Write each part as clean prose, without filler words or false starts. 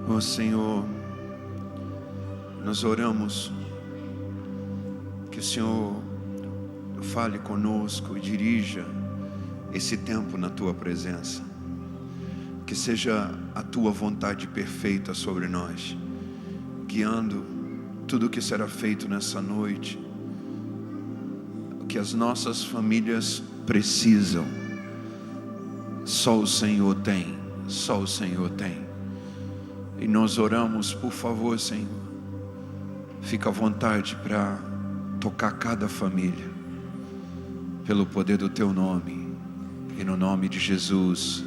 Oh Senhor, nós oramos que o Senhor fale conosco e dirija esse tempo na Tua presença. Que seja a Tua vontade perfeita sobre nós, guiando tudo o que será feito nessa noite. O que as nossas famílias precisam, só o Senhor tem, só o Senhor tem. E nós oramos, por favor, Senhor, fica à vontade para tocar cada família, pelo poder do Teu nome, e no nome de Jesus.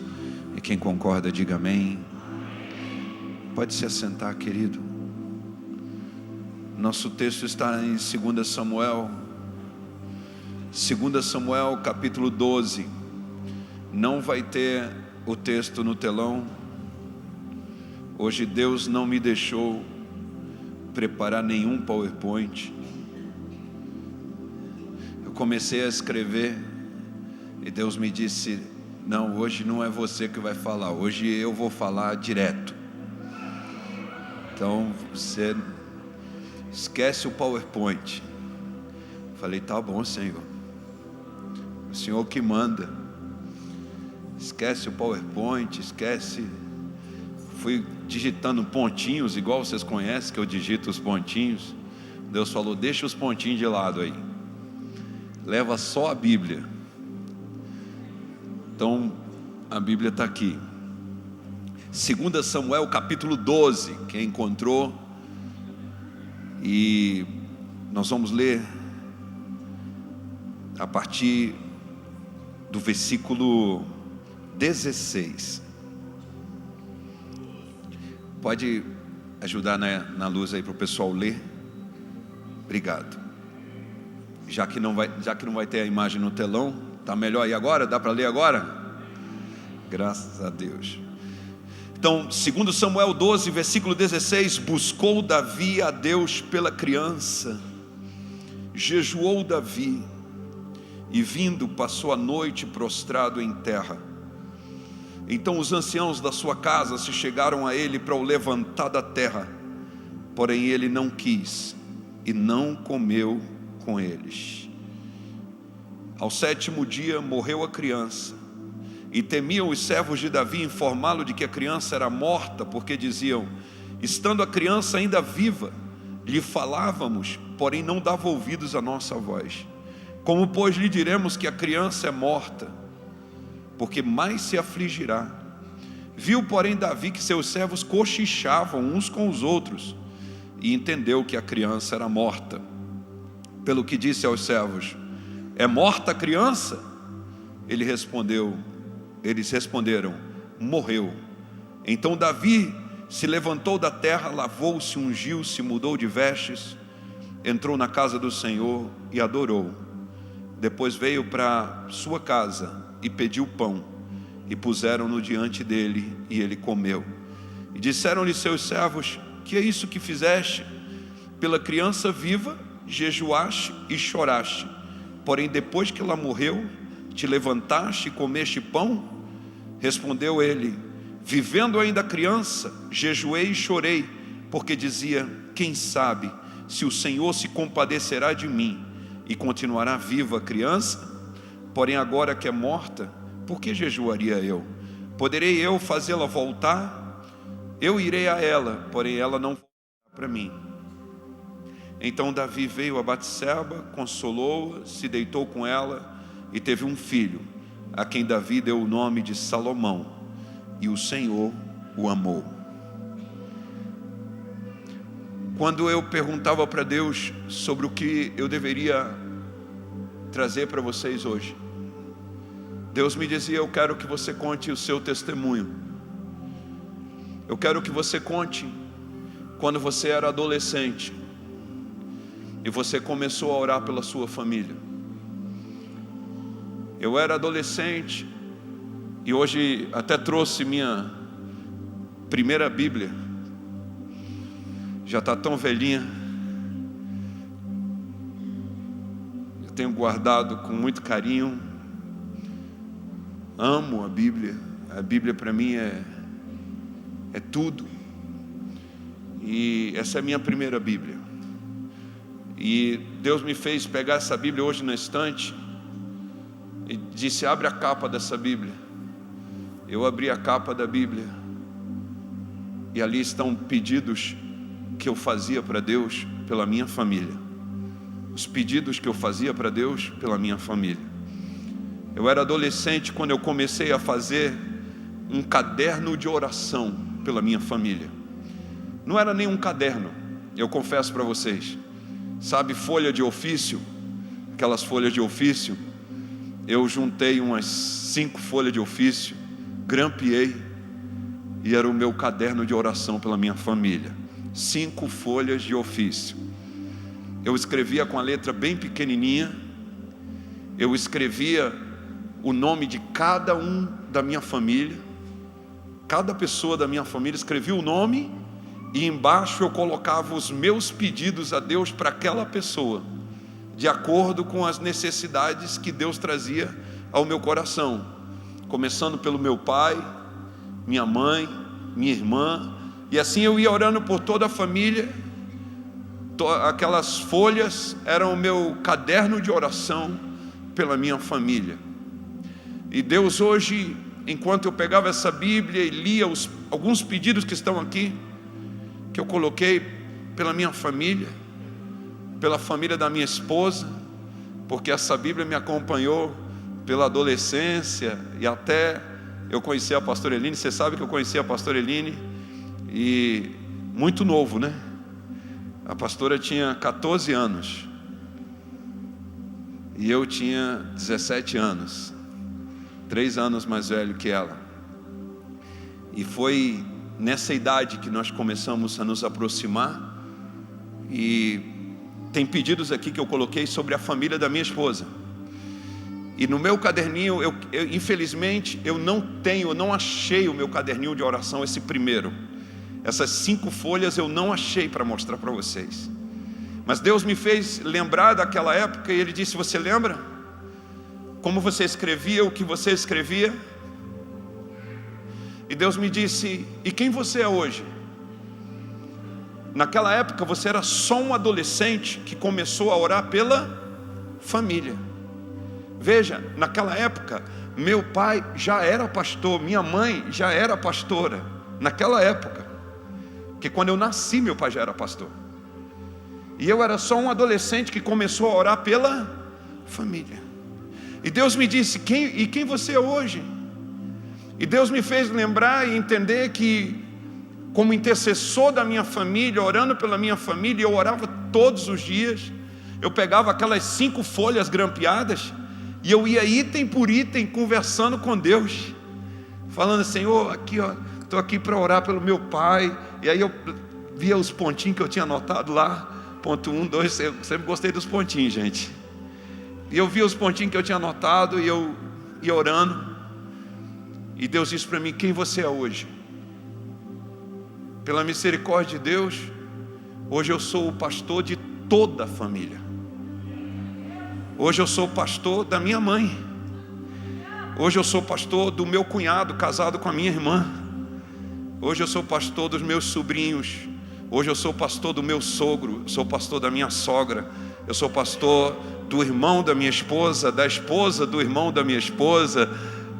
E quem concorda, diga amém. Pode se assentar, querido. Nosso texto está em 2 Samuel. 2 Samuel capítulo 12. Não vai ter o texto no telão. Hoje Deus não me deixou preparar nenhum PowerPoint. Eu comecei a escrever e Deus me disse: não, hoje não é você que vai falar, hoje eu vou falar direto. Então você esquece o PowerPoint. Falei: tá bom, Senhor, o Senhor que manda. Esquece o PowerPoint, esquece. Fui digitando pontinhos, igual vocês conhecem que eu digito os pontinhos. Deus falou: deixa os pontinhos de lado aí, leva só a Bíblia. Então a Bíblia está aqui, 2 Samuel capítulo 12, quem encontrou. E nós vamos ler a partir do versículo 16. Pode ajudar na luz aí para o pessoal ler? Obrigado. Já que não vai ter a imagem no telão, está melhor aí agora? Dá para ler agora? Graças a Deus. Então, 2 Samuel 12, versículo 16. Buscou Davi a Deus pela criança, jejuou Davi, e vindo passou a noite prostrado em terra. Então os anciãos da sua casa se chegaram a ele para o levantar da terra, porém ele não quis e não comeu com eles. Ao 7º dia morreu a criança, e temiam os servos de Davi informá-lo de que a criança era morta, porque diziam: estando a criança ainda viva, lhe falávamos, porém não dava ouvidos à nossa voz. Como pois lhe diremos que a criança é morta? Porque mais se afligirá. Viu, porém, Davi que seus servos cochichavam uns com os outros, e entendeu que a criança era morta. Pelo que disse aos servos: é morta a criança? Eles responderam: morreu. Então Davi se levantou da terra, lavou-se, ungiu-se, mudou de vestes, entrou na casa do Senhor e adorou. Depois veio para sua casa e pediu pão, e puseram-no diante dele, e ele comeu. E disseram-lhe seus servos: que é isso que fizeste? Pela criança viva jejuaste e choraste, porém depois que ela morreu, te levantaste e comeste pão? Respondeu ele: vivendo ainda a criança, jejuei e chorei, porque dizia: quem sabe se o Senhor se compadecerá de mim e continuará viva a criança? Porém agora que é morta, por que jejuaria eu? Poderei eu fazê-la voltar? Eu irei a ela, porém ela não voltará para mim. Então Davi veio a Batseba, consolou-a, se deitou com ela e teve um filho, a quem Davi deu o nome de Salomão, e o Senhor o amou. Quando eu perguntava para Deus sobre o que eu deveria trazer para vocês hoje, Deus me dizia: eu quero que você conte o seu testemunho. Eu quero que você conte quando você era adolescente e você começou a orar pela sua família. Eu era adolescente e hoje até trouxe minha primeira Bíblia. Já está tão velhinha. Eu tenho guardado com muito carinho. Amo a Bíblia. A Bíblia para mim é tudo. E essa é a minha primeira Bíblia. E Deus me fez pegar essa Bíblia hoje na estante e disse: abre a capa dessa Bíblia. Eu abri a capa da Bíblia e ali estão pedidos que eu fazia para Deus pela minha família. Os pedidos que eu fazia para Deus pela minha família. Eu era adolescente quando eu comecei a fazer um caderno de oração pela minha família. Não era nem um caderno, eu confesso para vocês. Sabe, folha de ofício? Aquelas folhas de ofício. Eu juntei umas 5 folhas de ofício, grampeei, e era o meu caderno de oração pela minha família. 5 folhas de ofício. Eu escrevia com a letra bem pequenininha. Eu escrevia o nome de cada um da minha família. Cada pessoa da minha família, escrevia o nome, e embaixo eu colocava os meus pedidos a Deus para aquela pessoa, de acordo com as necessidades que Deus trazia ao meu coração. Começando pelo meu pai, minha mãe, minha irmã, e assim eu ia orando por toda a família. Aquelas folhas eram o meu caderno de oração pela minha família. E Deus hoje, enquanto eu pegava essa Bíblia e lia alguns pedidos que estão aqui, que eu coloquei pela minha família, pela família da minha esposa, porque essa Bíblia me acompanhou pela adolescência e até eu conheci a pastora Eline. Você sabe que eu conheci a pastora Eline e muito novo, né? A pastora tinha 14 anos e eu tinha 17 anos, 3 anos mais velho que ela. E foi nessa idade que nós começamos a nos aproximar. E tem pedidos aqui que eu coloquei sobre a família da minha esposa. E no meu caderninho, infelizmente, eu não achei o meu caderninho de oração, esse primeiro. Essas 5 folhas eu não achei para mostrar para vocês. Mas Deus me fez lembrar daquela época e Ele disse: você lembra? Como você escrevia o que você escrevia? E Deus me disse: e quem você é hoje? Naquela época você era só um adolescente que começou a orar pela família. Veja, naquela época meu pai já era pastor, minha mãe já era pastora. Naquela época, que quando eu nasci meu pai já era pastor. E eu era só um adolescente que começou a orar pela família. E Deus me disse: quem você é hoje? E Deus me fez lembrar e entender que, como intercessor da minha família, orando pela minha família, eu orava todos os dias. Eu pegava aquelas 5 folhas grampeadas e eu ia item por item conversando com Deus, falando: Senhor, aqui ó, estou aqui para orar pelo meu pai. E aí eu via os pontinhos que eu tinha anotado lá, ponto 1, 2, eu sempre gostei dos pontinhos, gente. E eu via os pontinhos que eu tinha anotado e eu ia orando. E Deus disse para mim: quem você é hoje? Pela misericórdia de Deus, hoje eu sou o pastor de toda a família. Hoje eu sou pastor da minha mãe. Hoje eu sou pastor do meu cunhado, casado com a minha irmã. Hoje eu sou pastor dos meus sobrinhos. Hoje eu sou pastor do meu sogro. Sou pastor da minha sogra. Eu sou pastor do irmão da minha esposa, da esposa do irmão da minha esposa,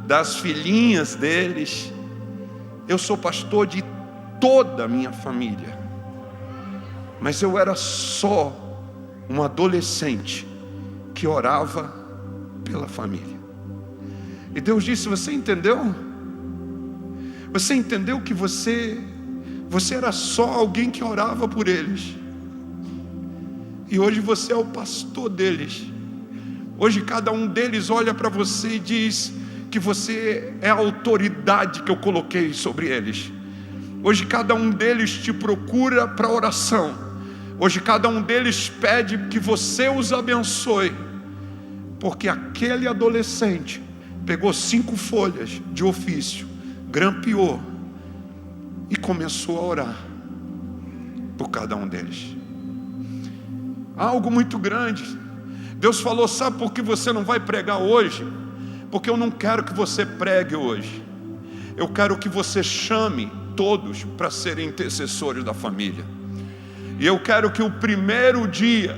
das filhinhas deles. Eu sou pastor de toda a minha família. Mas eu era só um adolescente que orava pela família. E Deus disse: você entendeu? Você entendeu que você era só alguém que orava por eles. E hoje você é o pastor deles. Hoje cada um deles olha para você e diz que você é a autoridade que eu coloquei sobre eles. Hoje cada um deles te procura para oração. Hoje cada um deles pede que você os abençoe. Porque aquele adolescente pegou 5 folhas de ofício, grampeou e começou a orar por cada um deles. Algo muito grande. Deus falou: sabe por que você não vai pregar hoje? Porque eu não quero que você pregue hoje. Eu quero que você chame todos para serem intercessores da família. E eu quero que o primeiro dia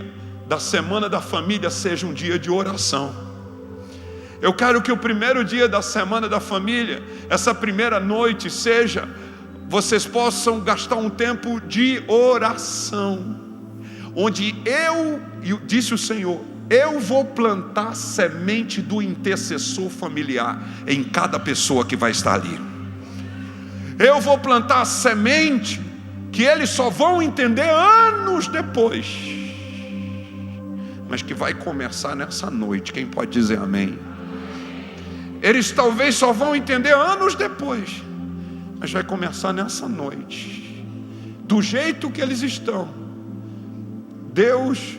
da semana da família seja um dia de oração. Eu quero que o primeiro dia da semana da família, essa primeira noite, seja, vocês possam gastar um tempo de oração, onde disse o Senhor, eu vou plantar a semente do intercessor familiar em cada pessoa que vai estar ali. Eu vou plantar a semente que eles só vão entender anos depois, mas que vai começar nessa noite. Quem pode dizer amém? Eles talvez só vão entender anos depois, mas vai começar nessa noite. Do jeito que eles estão, Deus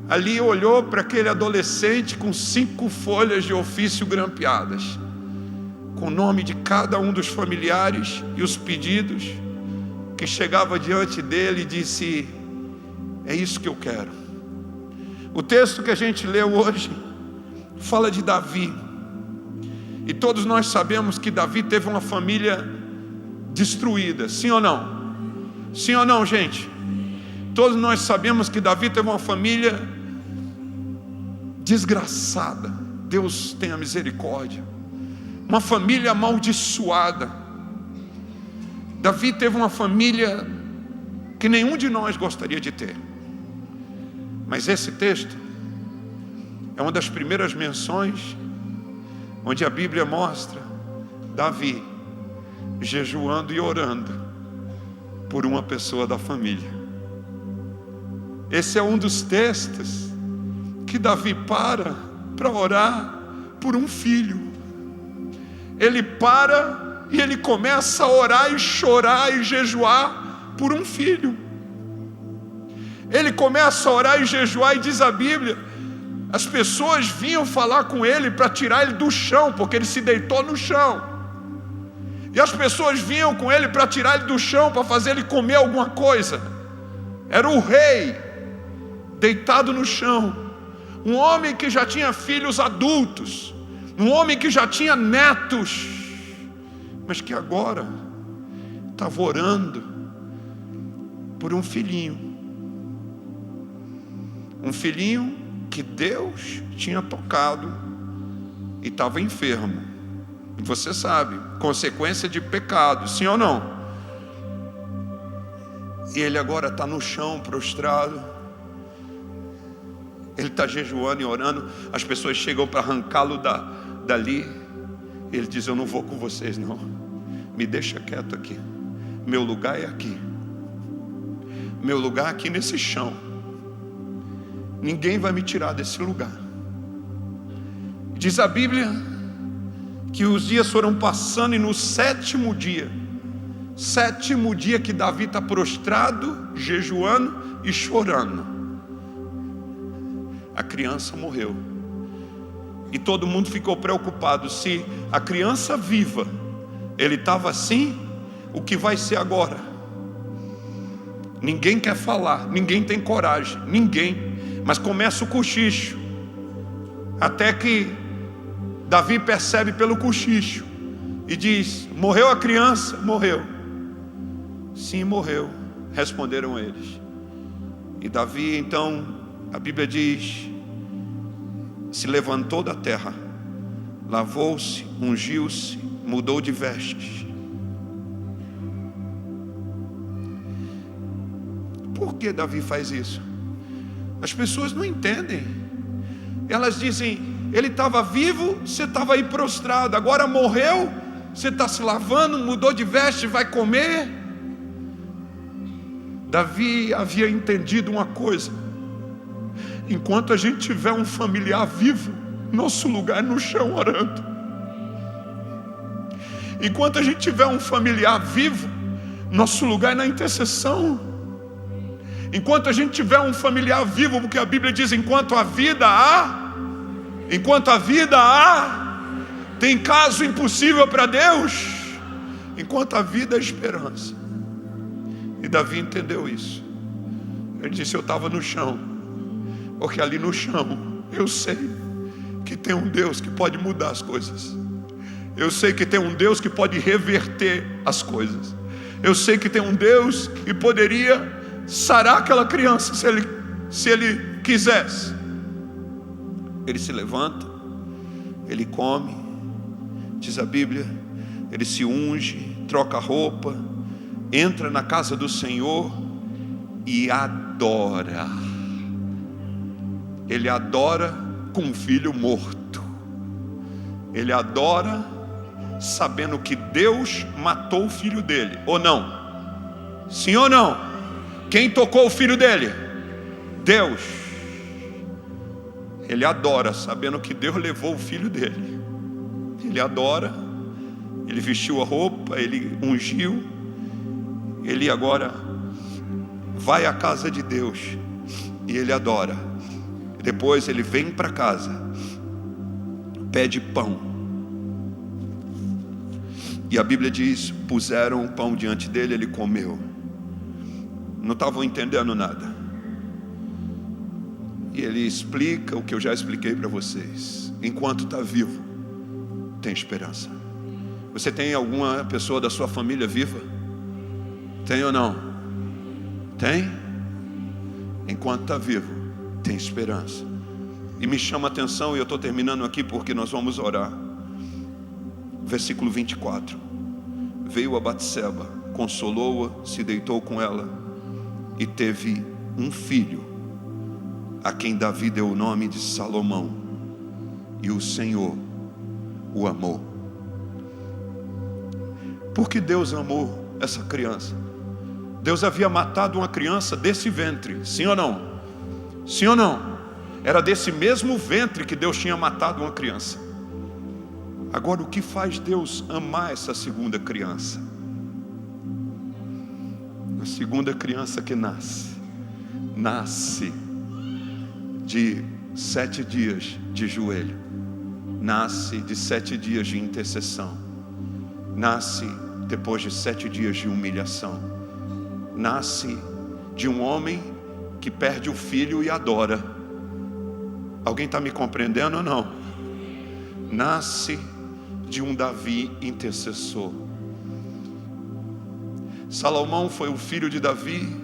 ali olhou para aquele adolescente com 5 folhas de ofício grampeadas, com o nome de cada um dos familiares e os pedidos, que chegava diante dele e disse, é isso que eu quero. O texto que a gente leu hoje fala de Davi. E todos nós sabemos que Davi teve uma família destruída, sim ou não? Sim ou não, gente? Todos nós sabemos que Davi teve uma família desgraçada. Deus tenha misericórdia. Uma família amaldiçoada. Davi teve uma família que nenhum de nós gostaria de ter. Mas esse texto é uma das primeiras menções onde a Bíblia mostra Davi jejuando e orando por uma pessoa da família. Esse é um dos textos que Davi para orar por um filho. Ele para e ele começa a orar e chorar e jejuar por um filho. Ele começa a orar e jejuar, e diz a Bíblia, as pessoas vinham falar com ele para tirar ele do chão, porque ele se deitou no chão. E as pessoas vinham com ele para tirar ele do chão, para fazer ele comer alguma coisa. Era o rei, deitado no chão. Um homem que já tinha filhos adultos. Um homem que já tinha netos. Mas que agora estava orando por um filhinho. Um filhinho que Deus tinha tocado e estava enfermo. E você sabe, consequência de pecado, sim ou não? E ele agora está no chão, prostrado. Ele está jejuando e orando. As pessoas chegam para arrancá-lo dali. Ele diz, eu não vou com vocês não. Me deixa quieto aqui. Meu lugar é aqui. Meu lugar é aqui nesse chão. Ninguém vai me tirar desse lugar. Diz a Bíblia que os dias foram passando, e no 7º dia que Davi está prostrado, jejuando e chorando, a criança morreu. E todo mundo ficou preocupado. Se a criança viva, ele estava assim, o que vai ser agora? Ninguém quer falar, ninguém tem coragem, ninguém. Mas começa o cochicho, até que Davi percebe pelo cochicho e diz, morreu a criança? Morreu. Sim, morreu, responderam eles. E Davi então, a Bíblia diz, se levantou da terra, lavou-se, ungiu-se, mudou de vestes. Por que Davi faz isso? As pessoas não entendem. Elas dizem, ele estava vivo, você estava aí prostrado, agora morreu, você está se lavando, mudou de veste, vai comer. Davi havia entendido uma coisa: enquanto a gente tiver um familiar vivo, nosso lugar é no chão orando. Enquanto a gente tiver um familiar vivo, nosso lugar é na intercessão. Enquanto a gente tiver um familiar vivo, porque a Bíblia diz, enquanto a vida há, tem caso impossível para Deus. Enquanto a vida é esperança. E Davi entendeu isso. Ele disse, eu estava no chão, porque ali no chão eu sei que tem um Deus que pode mudar as coisas. Eu sei que tem um Deus que pode reverter as coisas. Eu sei que tem um Deus que poderia sarar aquela criança se ele quisesse. Ele se levanta, ele come, diz a Bíblia, ele se unge, troca a roupa, entra na casa do Senhor e adora. Ele adora com um filho morto. Ele adora sabendo que Deus matou o filho dele, ou não? Sim ou não? Quem tocou o filho dele? Deus. Ele adora sabendo que Deus levou o filho dele. Ele adora, ele vestiu a roupa, ele ungiu, ele agora vai à casa de Deus e ele adora. Depois ele vem para casa, pede pão. E a Bíblia diz, puseram o pão diante dele, ele comeu. Não estavam entendendo nada. E ele explica o que eu já expliquei para vocês. Enquanto está vivo, tem esperança. Você tem alguma pessoa da sua família viva? Tem ou não? Tem? Enquanto está vivo, tem esperança. E me chama a atenção, e eu estou terminando aqui porque nós vamos orar. Versículo 24. Veio a Batseba, consolou-a, se deitou com ela e teve um filho, a quem Davi deu o nome de Salomão, e o Senhor o amou. Porque Deus amou essa criança. Deus havia matado uma criança desse ventre, sim ou não? Sim ou não? Era desse mesmo ventre que Deus tinha matado uma criança. Agora, o que faz Deus amar essa segunda criança? A segunda criança que nasce de 7 dias de joelho, nasce de 7 dias de intercessão, nasce depois de 7 dias de humilhação, nasce de um homem que perde o filho e adora. Alguém está me compreendendo ou não? Nasce de um Davi intercessor. Salomão foi o filho de Davi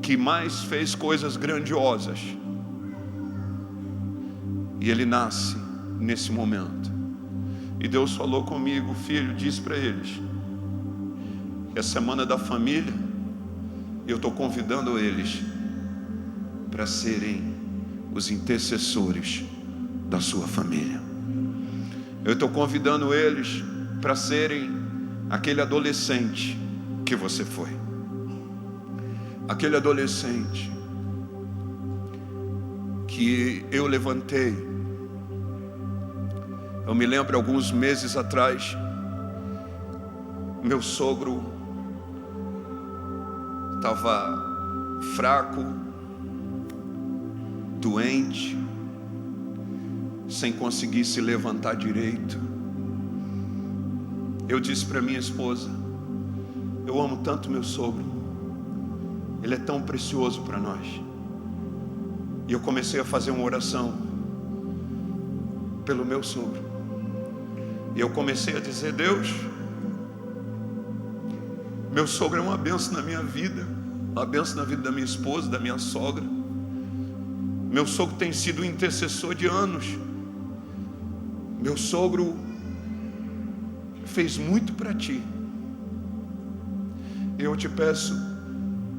que mais fez coisas grandiosas. E ele nasce nesse momento. E Deus falou comigo, filho, diz para eles, é semana da família, eu estou convidando eles para serem os intercessores da sua família. Eu estou convidando eles para serem aquele adolescente que você foi. Aquele adolescente que eu levantei. Eu me lembro alguns meses atrás, meu sogro estava fraco, doente, sem conseguir se levantar direito. Eu disse para minha esposa, eu amo tanto meu sogro, ele é tão precioso para nós. E eu comecei a fazer uma oração pelo meu sogro. E eu comecei a dizer, Deus, meu sogro é uma bênção na minha vida, uma bênção na vida da minha esposa, da minha sogra. Meu sogro tem sido um intercessor de anos. Meu sogro fez muito para ti. Eu te peço,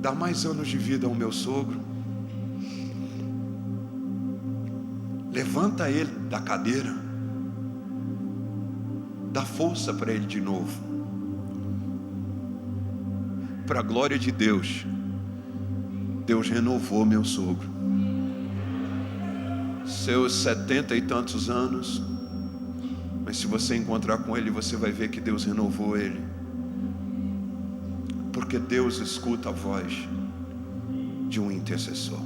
dá mais anos de vida ao meu sogro. Levanta ele da cadeira. Dá força para ele de novo. Para a glória de Deus, Deus renovou meu sogro. Seus 70 e tantos anos. Mas se você encontrar com ele, você vai ver que Deus renovou ele. Porque Deus escuta a voz de um intercessor.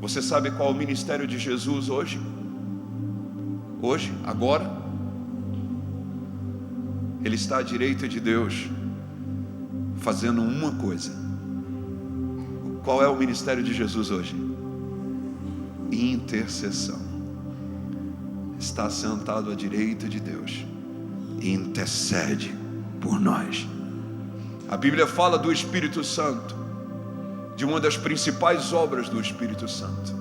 Você sabe qual é o ministério de Jesus hoje? Hoje, agora? Ele está à direita de Deus, fazendo uma coisa. Qual é o ministério de Jesus hoje? Intercessão. Está sentado à direita de Deus e intercede por nós. A Bíblia fala do Espírito Santo, de uma das principais obras do Espírito Santo,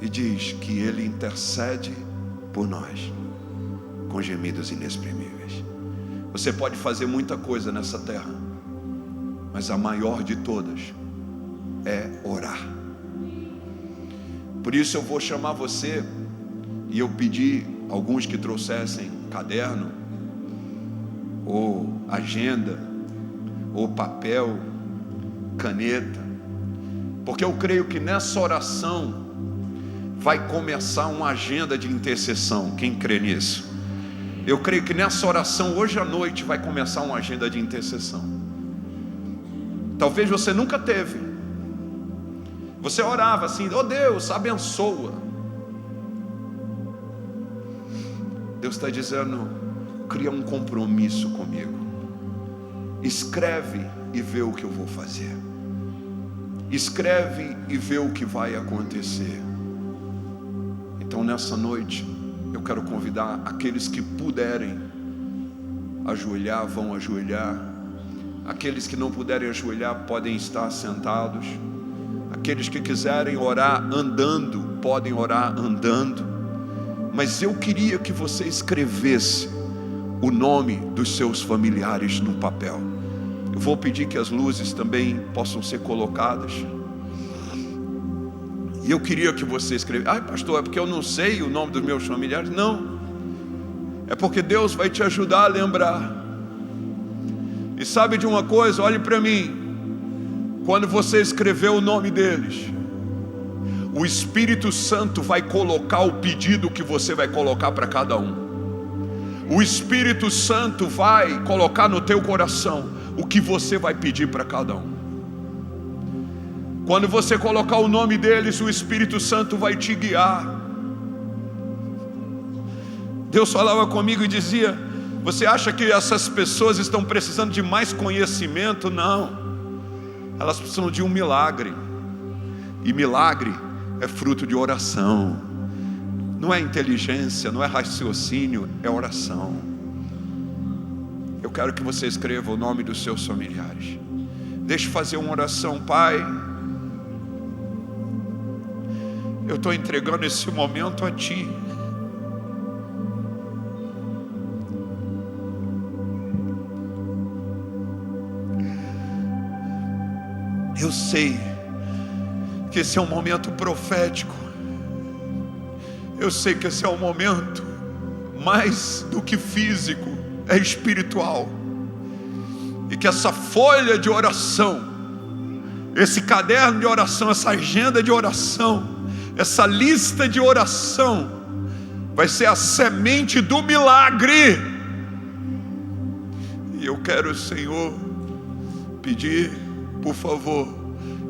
e diz que Ele intercede por nós com gemidos inexprimíveis. Você pode fazer muita coisa nessa terra, mas a maior de todas é orar. Por isso eu vou chamar você, e eu pedi alguns que trouxessem caderno, ou agenda, ou papel, caneta, porque eu creio que nessa oração vai começar uma agenda de intercessão. Quem crê nisso? Eu creio que nessa oração, hoje à noite, vai começar uma agenda de intercessão. Talvez você nunca teve. Você orava assim: oh Deus, abençoa. Deus está dizendo: cria um compromisso comigo. Escreve e vê o que eu vou fazer. Escreve e vê o que vai acontecer. Então nessa noite eu quero convidar aqueles que puderem ajoelhar, vão ajoelhar. Aqueles que não puderem ajoelhar podem estar sentados. Aqueles que quiserem orar andando, podem orar andando. Mas eu queria que você escrevesse o nome dos seus familiares no papel. Eu vou pedir que as luzes também possam ser colocadas. E eu queria que você escrevesse. Ai pastor, é porque eu não sei o nome dos meus familiares? Não, é porque Deus vai te ajudar a lembrar. E sabe de uma coisa? Olhe para mim. Quando você escrever o nome deles, o Espírito Santo vai colocar o pedido que você vai colocar para cada um. O Espírito Santo vai colocar no teu coração o que você vai pedir para cada um. Quando você colocar o nome deles, o Espírito Santo vai te guiar. Deus falava comigo e dizia: você acha que essas pessoas estão precisando de mais conhecimento? Não, elas precisam de um milagre. E milagre é fruto de oração. Não é inteligência, não é raciocínio, é oração. Eu quero que você escreva o nome dos seus familiares. Deixa eu fazer uma oração. Pai, eu estou entregando esse momento a Ti. Eu sei que esse é um momento profético. Eu sei que esse é um momento mais do que físico, é espiritual. E que essa folha de oração, esse caderno de oração, essa agenda de oração, essa lista de oração vai ser a semente do milagre. E eu quero, Senhor, pedir, por favor,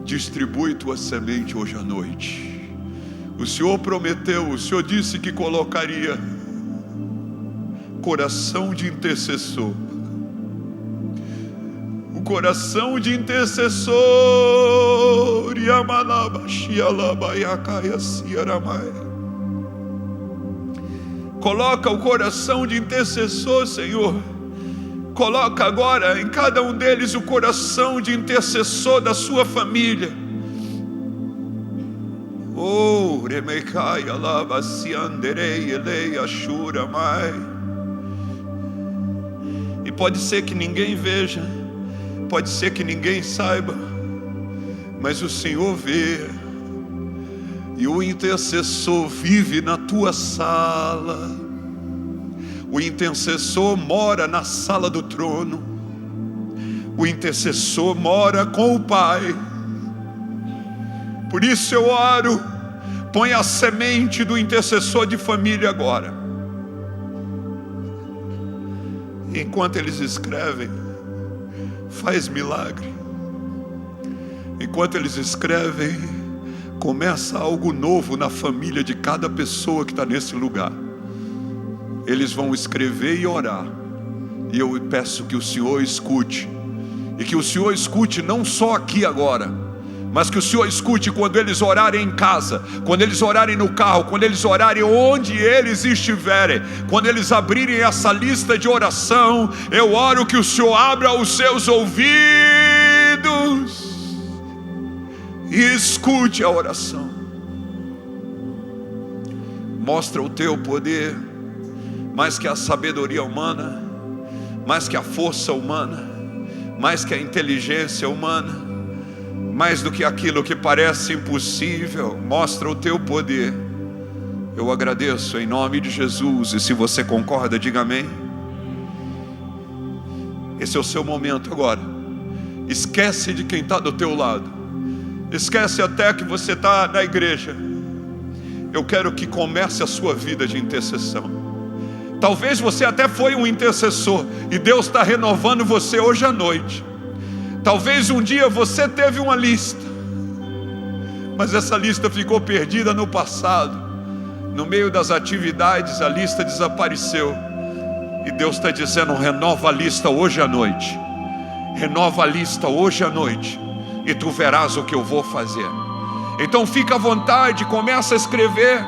distribui tua semente hoje à noite. O Senhor prometeu, o Senhor disse que colocaria coração de intercessor. O coração de intercessor. Coloca o coração de intercessor, Senhor. Coloca agora em cada um deles o coração de intercessor da sua família. Oh, Remeikai alava sianderei elei ashura mai. E pode ser que ninguém veja, pode ser que ninguém saiba, mas o Senhor vê. E o intercessor vive na tua sala. O intercessor mora na sala do trono. O intercessor mora com o Pai. Por isso eu oro, põe a semente do intercessor de família agora. Enquanto eles escrevem, faz milagre. Enquanto eles escrevem, começa algo novo na família de cada pessoa que está nesse lugar. Eles vão escrever e orar. E eu peço que o Senhor escute. E que o Senhor escute não só aqui agora, mas que o Senhor escute quando eles orarem em casa, quando eles orarem no carro, quando eles orarem onde eles estiverem, quando eles abrirem essa lista de oração. Eu oro que o Senhor abra os seus ouvidos e escute a oração. Mostra o teu poder, mais que a sabedoria humana, mais que a força humana, mais que a inteligência humana, mais do que aquilo que parece impossível. Mostra o teu poder. Eu agradeço em nome de Jesus. E se você concorda, diga amém. Esse é o seu momento agora. Esquece de quem está do teu lado, esquece até que você está na igreja. Eu quero que comece a sua vida de intercessão. Talvez você até foi um intercessor e Deus está renovando você hoje à noite. Talvez um dia você teve uma lista, mas essa lista ficou perdida no passado. No meio das atividades a lista desapareceu. E Deus está dizendo: renova a lista hoje à noite. Renova a lista hoje à noite, e tu verás o que eu vou fazer. Então fica à vontade, começa a escrever.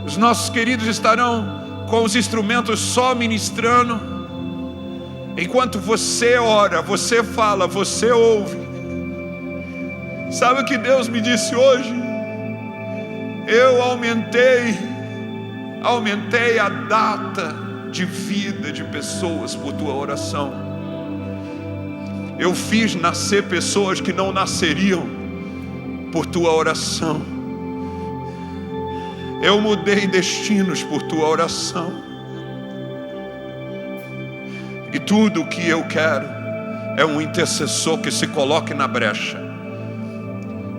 Os nossos queridos estarão com os instrumentos só ministrando. Enquanto você ora, você fala, você ouve. Sabe o que Deus me disse hoje? Eu aumentei a data de vida de pessoas por tua oração. Eu fiz nascer pessoas que não nasceriam por tua oração. Eu mudei destinos por tua oração. E tudo o que eu quero é um intercessor que se coloque na brecha.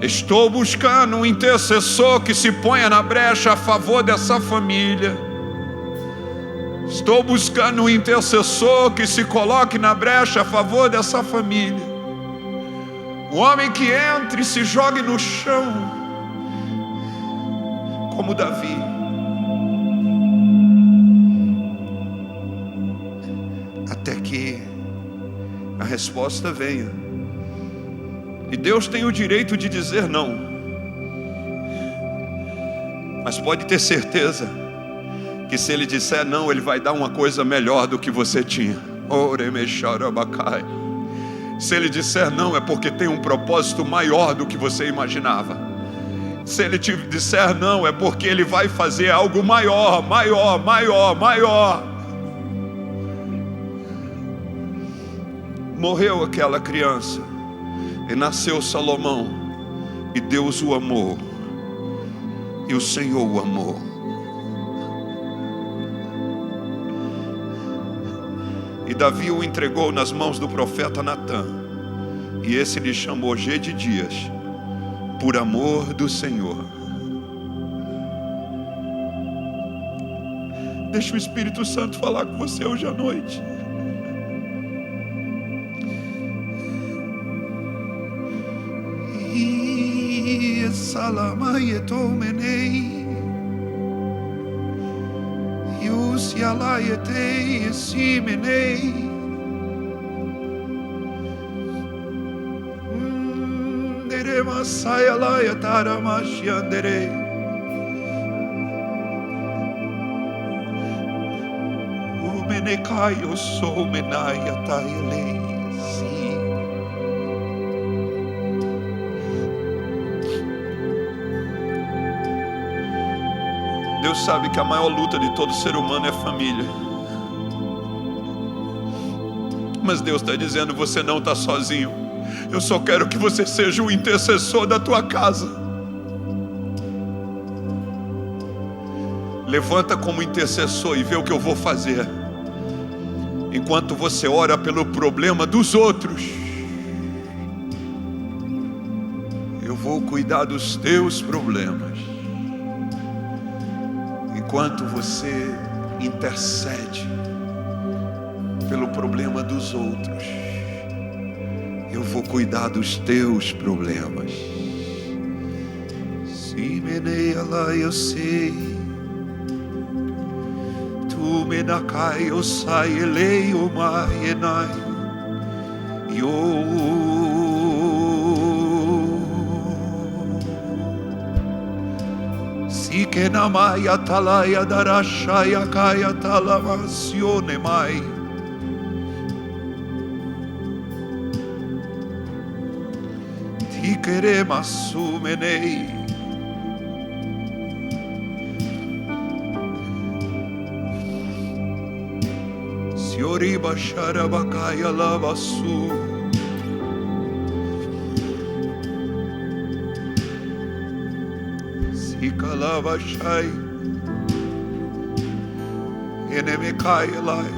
Estou buscando um intercessor que se ponha na brecha a favor dessa família. Estou buscando um intercessor que se coloque na brecha a favor dessa família. Um homem que entre e se jogue no chão, como Davi. Até que a resposta venha. E Deus tem o direito de dizer não. Mas pode ter certeza que se Ele disser não, Ele vai dar uma coisa melhor do que você tinha. Se Ele disser não, é porque tem um propósito maior do que você imaginava. Se Ele te disser não, é porque Ele vai fazer algo maior. Morreu aquela criança e nasceu Salomão, e Deus o amou, e o Senhor o amou. E Davi o entregou nas mãos do profeta Natã, e esse lhe chamou Gedidias, por amor do Senhor. Deixa o Espírito Santo falar com você hoje à noite. Salamayetomene Yusialayete Simene Dere Masaya Layatara Mashiandere Umenekayo Somenaya Tayele. Deus sabe que a maior luta de todo ser humano é família. Mas Deus está dizendo: você não está sozinho. Eu só quero que você seja o intercessor da tua casa. Levanta como intercessor e vê o que eu vou fazer. Enquanto você ora pelo problema dos outros, eu vou cuidar dos teus problemas. Enquanto você intercede pelo problema dos outros, eu vou cuidar dos teus problemas. Se meneia lá eu sei, tu me nakai eu sai elei o mai enai yo Tikenamaya talaya darashaya kaya talamasione mai. Tikerema sumenei. Sioriba sharabakaya lavasu. Sikalava shai. Enemekaya lai.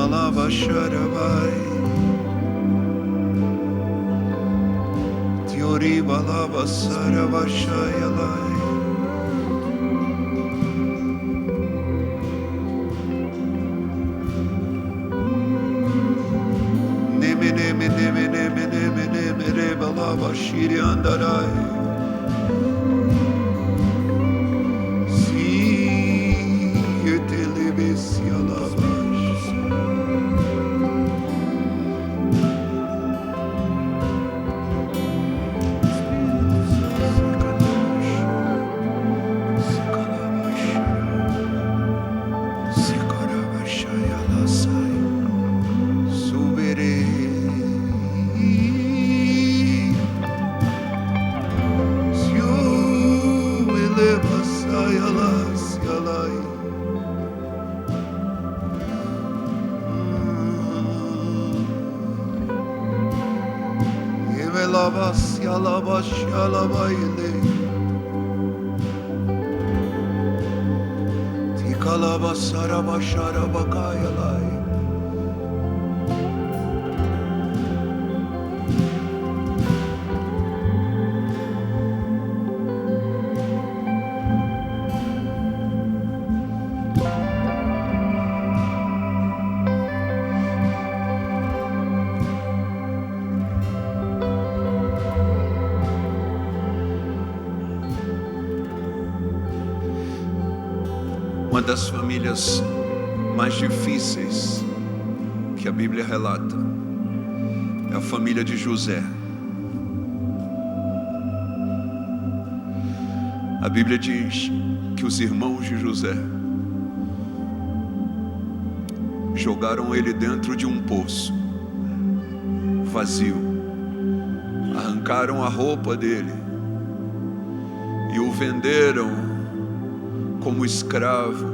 malava sharabai. Tiori balava saravashayalai. Shiri andarai, si etelebesi alabash, sikarabashayalai, subere. Uma das famílias mais difíceis que a Bíblia relata é a família de José. A Bíblia diz que os irmãos de José jogaram ele dentro de um poço vazio, arrancaram a roupa dele e o venderam como escravo.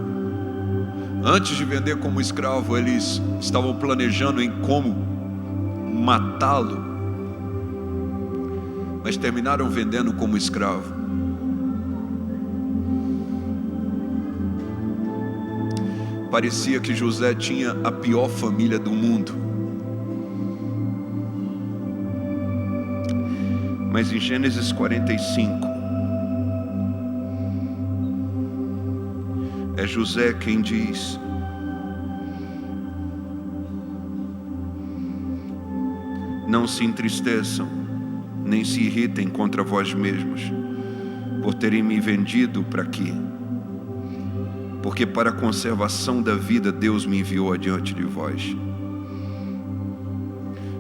Antes de vender como escravo, eles estavam planejando em como matá-lo, mas terminaram vendendo como escravo. Parecia que José tinha a pior família do mundo. Mas em Gênesis 45, é José quem diz: não se entristeçam, nem se irritem contra vós mesmos, por terem me vendido para aqui, porque para a conservação da vida Deus me enviou adiante de vós.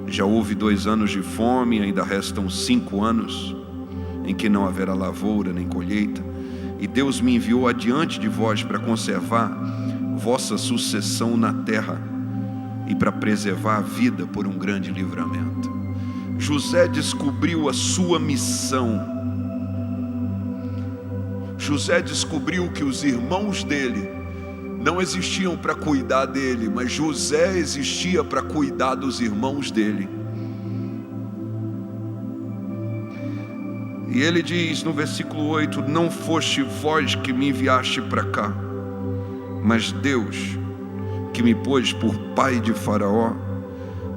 Já houve 2 anos de fome, ainda restam 5 anos em que não haverá lavoura nem colheita, e Deus me enviou adiante de vós para conservar vossa sucessão na terra e para preservar a vida por um grande livramento. José descobriu a sua missão. José descobriu que os irmãos dele não existiam para cuidar dele, mas José existia para cuidar dos irmãos dele. E ele diz no versículo 8: não foste vós que me enviaste para cá, mas Deus que me pôs por pai de Faraó,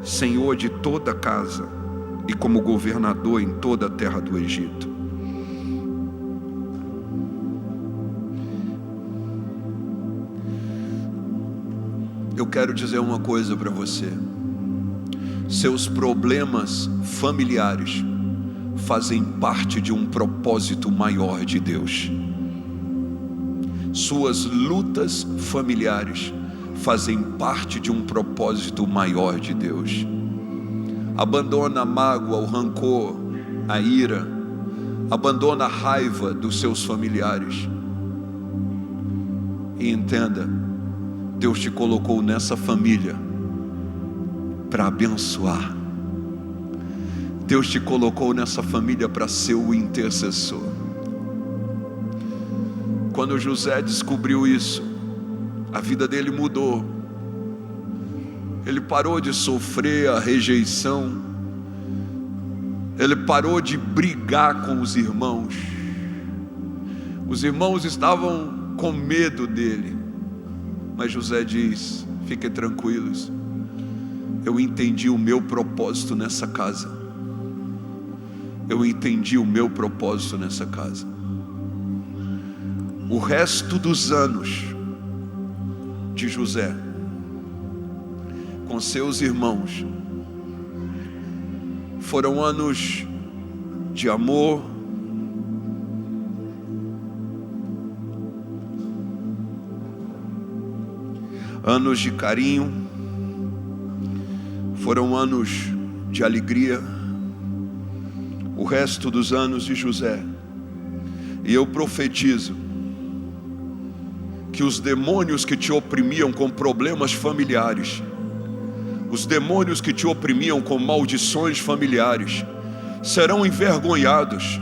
senhor de toda a casa e como governador em toda a terra do Egito. Eu quero dizer uma coisa para você: seus problemas familiares fazem parte de um propósito maior de Deus. Suas lutas familiares fazem parte de um propósito maior de Deus. Abandona a mágoa, o rancor, a ira, abandona a raiva dos seus familiares e entenda: Deus te colocou nessa família para abençoar. Deus te colocou nessa família para ser o intercessor. Quando José descobriu isso, a vida dele mudou. Ele parou de sofrer a rejeição. Ele parou de brigar com os irmãos. Os irmãos estavam com medo dele. Mas José diz: fiquem tranquilos, Eu entendi o meu propósito nessa casa. Eu entendi o meu propósito nessa casa. O resto dos anos de José com seus irmãos foram anos de amor, anos de carinho, foram anos de alegria, o resto dos anos de José. E eu profetizo que os demônios que te oprimiam com problemas familiares, os demônios que te oprimiam com maldições familiares, serão envergonhados.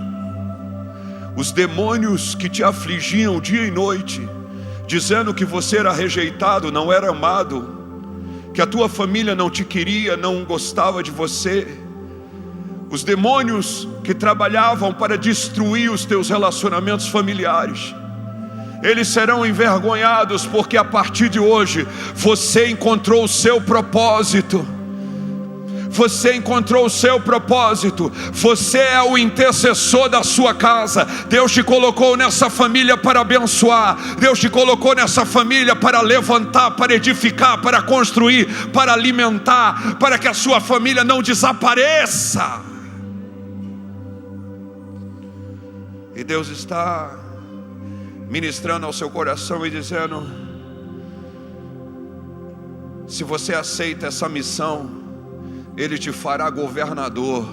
Os demônios que te afligiam dia e noite, dizendo que você era rejeitado, não era amado, que a tua família não te queria, não gostava de você, os demônios que trabalhavam para destruir os teus relacionamentos familiares, eles serão envergonhados, porque a partir de hoje você encontrou o seu propósito. Você encontrou o seu propósito. Você é o intercessor da sua casa. Deus te colocou nessa família para abençoar. Deus te colocou nessa família para levantar, para edificar, para construir, para alimentar, para que a sua família não desapareça. E Deus está ministrando ao seu coração e dizendo: se você aceita essa missão, Ele te fará governador.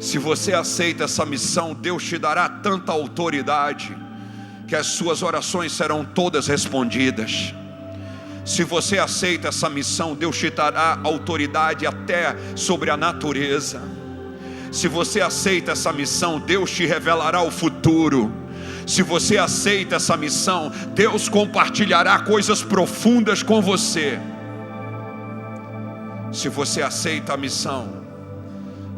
Se você aceita essa missão, Deus te dará tanta autoridade que as suas orações serão todas respondidas. Se você aceita essa missão, Deus te dará autoridade até sobre a natureza. Se você aceita essa missão, Deus te revelará o futuro. Se você aceita essa missão, Deus compartilhará coisas profundas com você. Se você aceita a missão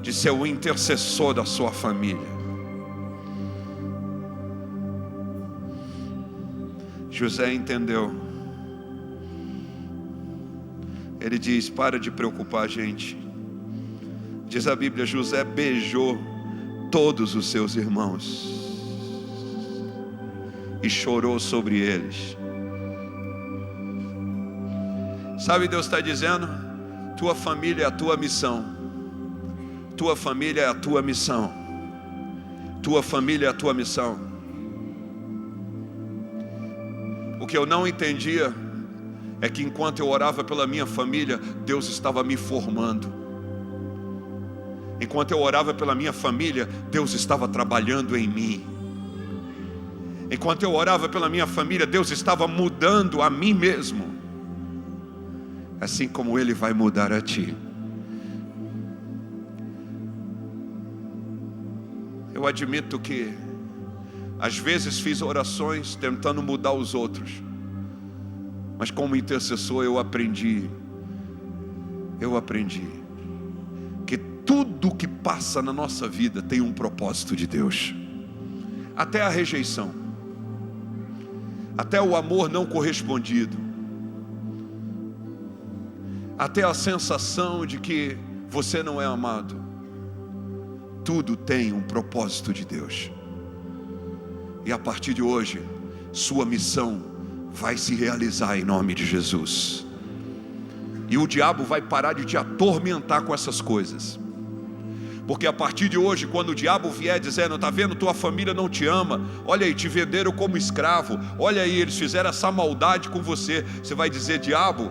de ser o intercessor da sua família. José entendeu. Ele diz: para de preocupar a gente. Diz a Bíblia, José beijou todos os seus irmãos e chorou sobre eles. Sabe, Deus está dizendo: tua família é a tua missão. Tua família é a tua missão. Tua família é a tua missão. O que eu não entendia é que enquanto eu orava pela minha família, Deus estava me formando. Enquanto eu orava pela minha família, Deus estava trabalhando em mim. Enquanto eu orava pela minha família, Deus estava mudando a mim mesmo. Assim como Ele vai mudar a ti. Eu admito que às vezes fiz orações tentando mudar os outros, mas como intercessor eu aprendi que tudo que passa na nossa vida tem um propósito de Deus. Até a rejeição, até o amor não correspondido, até a sensação de que você não é amado, tudo tem um propósito de Deus. E a partir de hoje, sua missão vai se realizar em nome de Jesus. E o diabo vai parar de te atormentar com essas coisas. Porque a partir de hoje, quando o diabo vier dizendo: está vendo, tua família não te ama, olha aí, te venderam como escravo, olha aí, eles fizeram essa maldade com você, você vai dizer: diabo,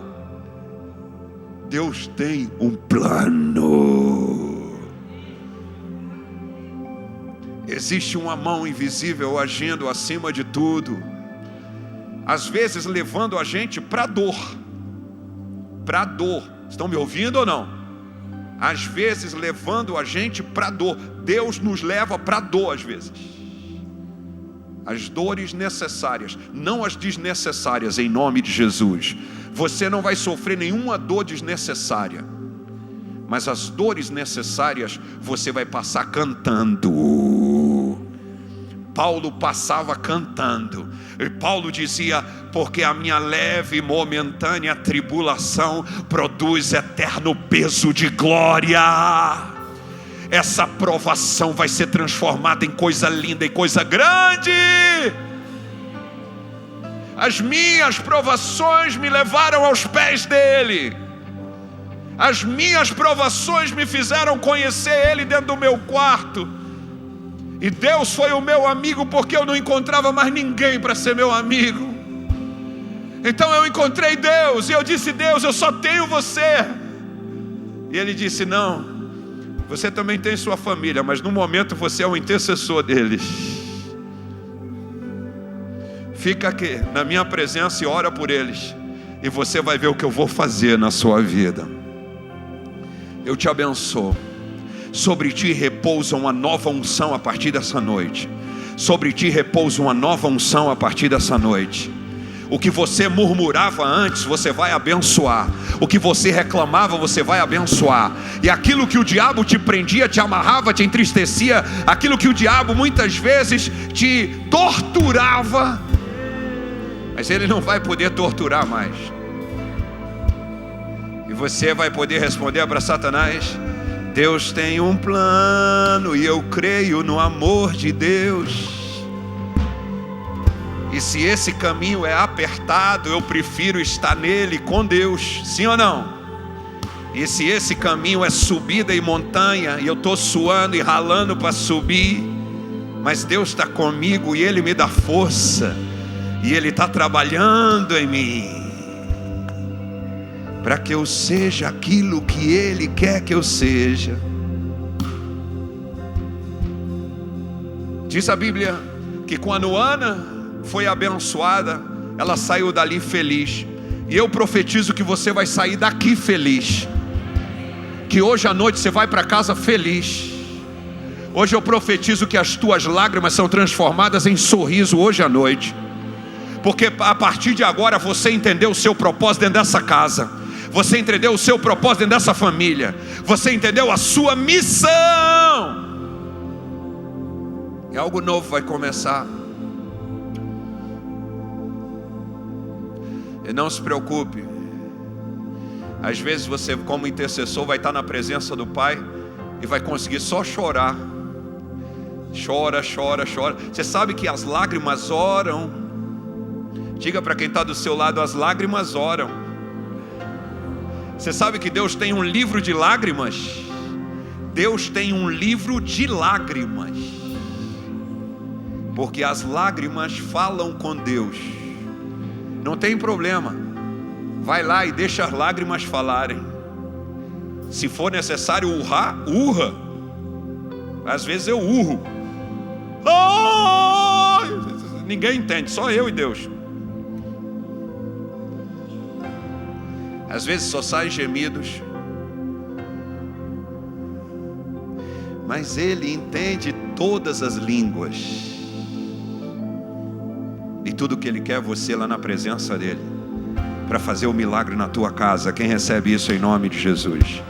Deus tem um plano. Existe uma mão invisível agindo acima de tudo, às vezes levando a gente para dor. Para dor, estão me ouvindo ou não? Às vezes levando a gente para dor. Deus nos leva para dor às vezes. As dores necessárias, não as desnecessárias, em nome de Jesus. Você não vai sofrer nenhuma dor desnecessária, mas as dores necessárias você vai passar cantando, Paulo passava cantando. E Paulo dizia: porque a minha leve e momentânea tribulação produz eterno peso de glória. Essa provação vai ser transformada em coisa linda e coisa grande. As minhas provações me levaram aos pés dele. As minhas provações me fizeram conhecer ele dentro do meu quarto. E Deus foi o meu amigo, porque eu não encontrava mais ninguém para ser meu amigo. Então eu encontrei Deus, e eu disse: Deus, eu só tenho você. E ele disse: não, você também tem sua família, mas no momento você é o intercessor deles. Fica aqui na minha presença e ora por eles, e você vai ver o que eu vou fazer na sua vida. Eu te abençoo. Sobre ti repousa uma nova unção a partir dessa noite. Sobre ti repousa uma nova unção a partir dessa noite. O que você murmurava antes, você vai abençoar. O que você reclamava, você vai abençoar. E aquilo que o diabo te prendia, te amarrava, te entristecia, aquilo que o diabo muitas vezes te torturava, mas ele não vai poder torturar mais. E você vai poder responder para Satanás: Deus tem um plano e eu creio no amor de Deus. E se esse caminho é apertado, eu prefiro estar nele com Deus. Sim ou não? E se esse caminho é subida e montanha, e eu estou suando e ralando para subir, mas Deus está comigo e Ele me dá força, e Ele está trabalhando em mim, para que eu seja aquilo que Ele quer que eu seja. Diz a Bíblia que quando Ana foi abençoada, ela saiu dali feliz. E eu profetizo que você vai sair daqui feliz. Que hoje à noite você vai para casa feliz. Hoje eu profetizo que as tuas lágrimas são transformadas em sorriso hoje à noite. Porque a partir de agora você entendeu o seu propósito dentro dessa casa. Você entendeu o seu propósito dentro dessa família. Você entendeu a sua missão. E algo novo vai começar. E não se preocupe. Às vezes você, como intercessor, vai estar na presença do Pai e vai conseguir só chorar. Chora, chora, chora. Você sabe que as lágrimas oram. Diga para quem está do seu lado: as lágrimas oram. Você sabe que Deus tem um livro de lágrimas? Deus tem um livro de lágrimas. Porque as lágrimas falam com Deus. Não tem problema. Vai lá e deixa as lágrimas falarem. Se for necessário urrar, urra. Às vezes eu urro. Oh! Ninguém entende, só eu e Deus. Às vezes só saem gemidos. Mas Ele entende todas as línguas. E tudo que Ele quer é você lá na presença dEle, para fazer o milagre na tua casa. Quem recebe isso em nome de Jesus?